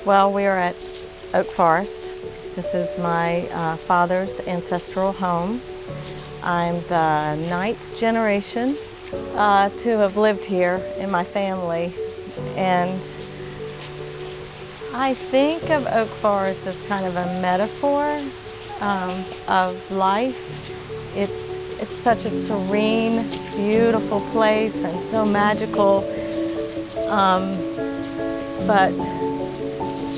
Well, we are at Oak Forest. This is my father's ancestral home. I'm the 9th generation to have lived here in my family. And I think of Oak Forest as kind of a metaphor of life. It's such a serene, beautiful place and so magical. But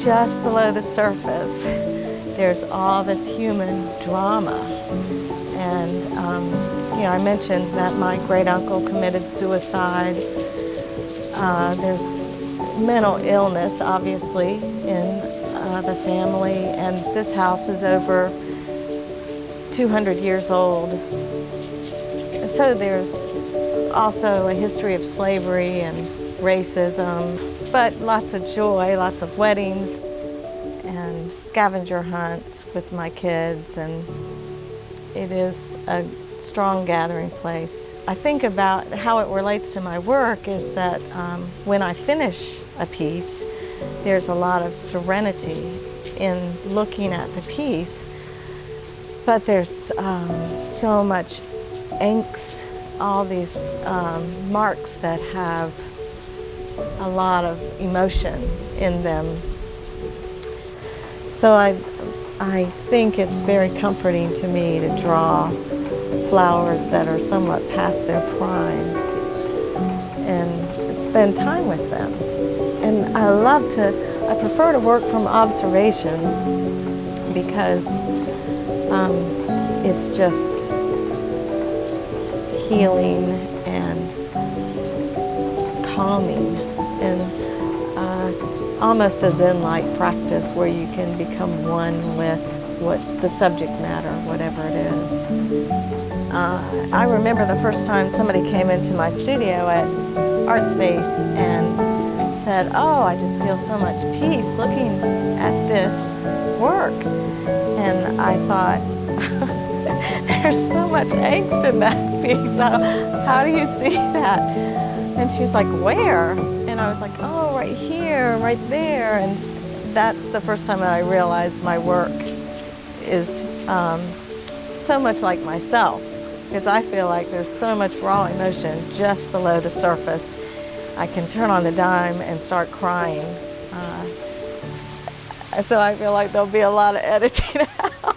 just below the surface, there's all this human drama. And I mentioned that my great uncle committed suicide. There's mental illness, obviously, in the family, and this house is over 200 years old. And so there's also a history of slavery and racism, but lots of joy, lots of weddings and scavenger hunts with my kids, and it is a strong gathering place. I think about how it relates to my work is that when I finish a piece, there's a lot of serenity in looking at the piece, but there's so much inks, all these marks that have a lot of emotion in them. So I think it's very comforting to me to draw flowers that are somewhat past their prime and spend time with them. And I prefer to work from observation because it's just healing and calming and almost a Zen-like practice where you can become one with what the subject matter, whatever it is. I remember the first time somebody came into my studio at Art Space and said, "Oh, I just feel so much peace looking at this work." And I thought, there's so much angst in that piece. How do you see that? And she's like, "Where?" And I was like, "Oh, right here, right there." And that's the first time that I realized my work is so much like myself, because I feel like there's so much raw emotion just below the surface. I can turn on the dime and start crying. So I feel like there'll be a lot of editing out.